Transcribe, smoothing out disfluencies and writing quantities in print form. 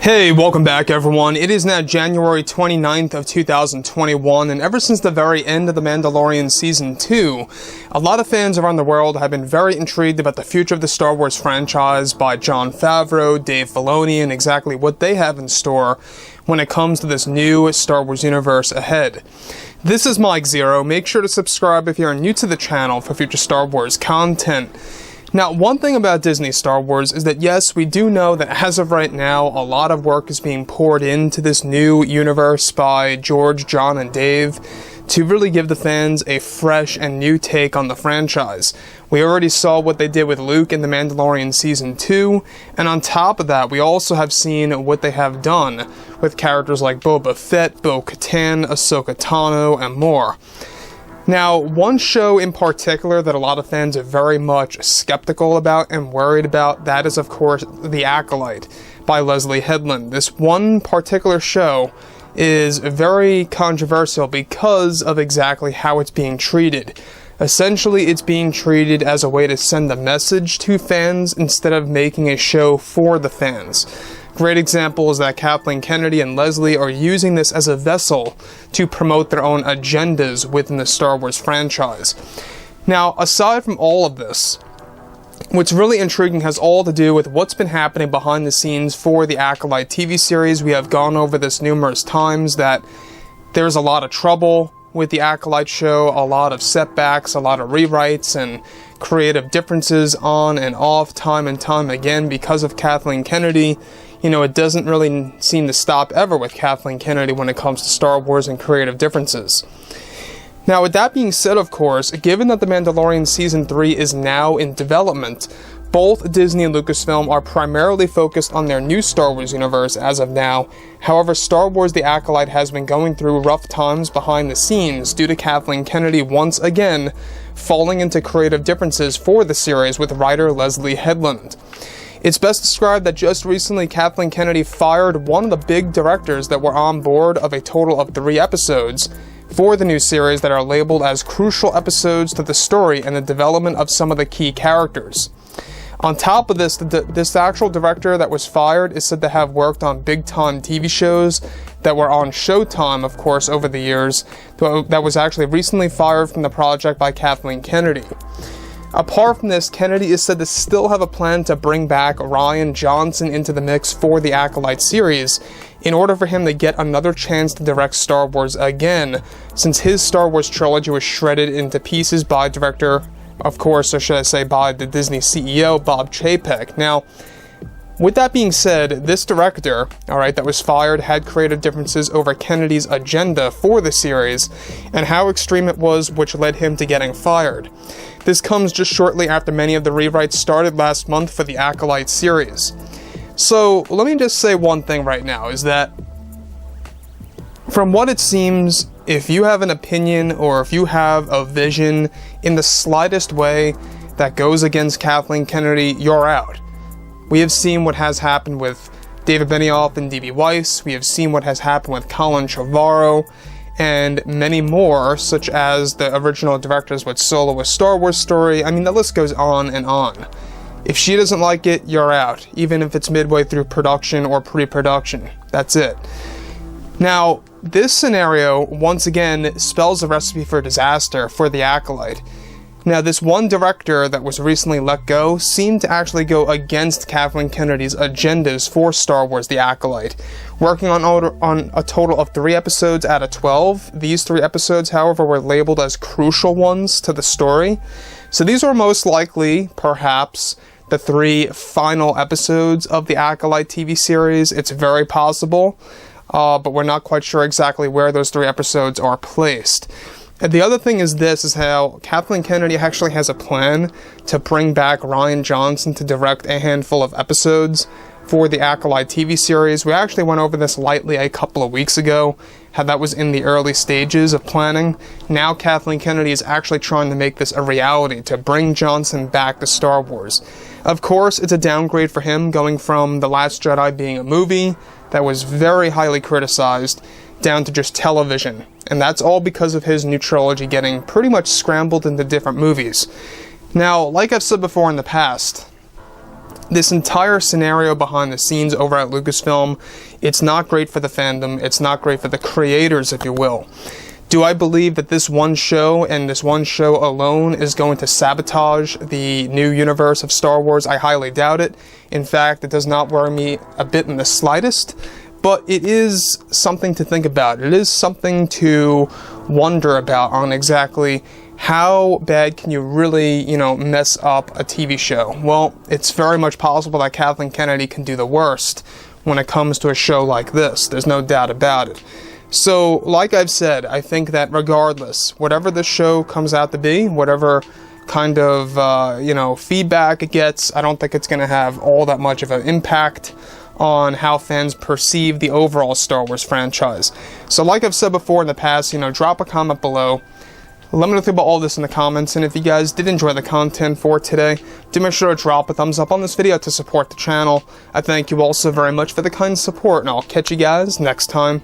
Hey, welcome back everyone. It is now January 29th of 2021, and ever since the very end of The Mandalorian Season 2, a lot of fans around the world have been very intrigued about the future of the Star Wars franchise by Jon Favreau, Dave Filoni, and exactly what they have in store when it comes to this new Star Wars universe ahead. This is Mike Zero. Make sure to subscribe if you're new to the channel for future Star Wars content. Now, one thing about Disney Star Wars is that yes, we do know that as of right now, a lot of work is being poured into this new universe by George, John, and Dave to really give the fans a fresh and new take on the franchise. We already saw what they did with Luke in The Mandalorian Season 2, and on top of that, we also have seen what they have done with characters like Boba Fett, Bo-Katan, Ahsoka Tano, and more. Now, one show in particular that a lot of fans are very much skeptical about and worried about, that is of course The Acolyte by Leslye Headland. This one particular show is very controversial because of exactly how it's being treated. Essentially, it's being treated as a way to send a message to fans instead of making a show for the fans. Great example is that Kathleen Kennedy and Leslye are using this as a vessel to promote their own agendas within the Star Wars franchise. Now, aside from all of this, what's really intriguing has all to do with what's been happening behind the scenes for the Acolyte TV series. We have gone over this numerous times that there's a lot of trouble with the Acolyte show, a lot of setbacks, a lot of rewrites, and creative differences on and off time and time again because of Kathleen Kennedy. You know, it doesn't really seem to stop ever with Kathleen Kennedy when it comes to Star Wars and creative differences. Now, with that being said, of course, given that The Mandalorian Season 3 is now in development, both Disney and Lucasfilm are primarily focused on their new Star Wars universe as of now. However, Star Wars The Acolyte has been going through rough times behind the scenes due to Kathleen Kennedy once again falling into creative differences for the series with writer Leslye Headland. It's best described that just recently Kathleen Kennedy fired one of the big directors that were on board of a total of 3 episodes for the new series that are labeled as crucial episodes to the story and the development of some of the key characters. On top of this, this actual director that was fired is said to have worked on big-time TV shows that were on Showtime, of course, over the years, that was actually recently fired from the project by Kathleen Kennedy. Apart from this, Kennedy is said to still have a plan to bring back Rian Johnson into the mix for the Acolyte series in order for him to get another chance to direct Star Wars again, since his Star Wars trilogy was shredded into pieces by director, of course, or should I say by the Disney CEO, Bob Chapek. Now, with that being said, this director, that was fired had creative differences over Kennedy's agenda for the series and how extreme it was, which led him to getting fired. This comes just shortly after many of the rewrites started last month for the Acolyte series. So, let me just say one thing right now, is that from what it seems, if you have an opinion or if you have a vision in the slightest way that goes against Kathleen Kennedy, you're out. We have seen what has happened with David Benioff and D.B. Weiss. We have seen what has happened with Colin Trevorrow and many more, such as the original directors with Solo: A Star Wars Story. I mean, the list goes on and on. If she doesn't like it, you're out, even if it's midway through production or pre-production. That's it. Now, this scenario, once again, spells a recipe for disaster for the Acolyte. Now, this one director that was recently let go seemed to actually go against Kathleen Kennedy's agendas for Star Wars: The Acolyte. Working on a total of 3 episodes out of 12. These 3 episodes, however, were labeled as crucial ones to the story. So these are most likely, perhaps, the 3 final episodes of the Acolyte TV series. It's very possible, but we're not quite sure exactly where those 3 episodes are placed. And the other thing is how Kathleen Kennedy actually has a plan to bring back Rian Johnson to direct a handful of episodes for the Acolyte TV series. We actually went over this lightly a couple of weeks ago, how that was in the early stages of planning. Now Kathleen Kennedy is actually trying to make this a reality, to bring Johnson back to Star Wars. Of course, it's a downgrade for him, going from The Last Jedi being a movie that was very highly criticized down to just television. And that's all because of his new trilogy getting pretty much scrambled into different movies. Now, like I've said before in the past, This entire scenario behind the scenes over at Lucasfilm, it's not great for the fandom, it's not great for the creators, if you will. Do I believe that this one show, and this one show alone, is going to sabotage the new universe of Star Wars? I highly doubt it. In fact, it does not worry me a bit in the slightest. But it is something to think about. It is something to wonder about on exactly how bad can you really, mess up a TV show. Well, it's very much possible that Kathleen Kennedy can do the worst when it comes to a show like this. There's no doubt about it. So, like I've said, I think that regardless, whatever the show comes out to be, whatever kind of, feedback it gets, I don't think it's going to have all that much of an impact on how fans perceive the overall Star Wars franchise. So, like I've said before in the past, drop a comment below. Let me know about all this in the comments, and if you guys did enjoy the content for today, do make sure to drop a thumbs up on this video to support the channel. I thank you all so very much for the kind support, and I'll catch you guys next time.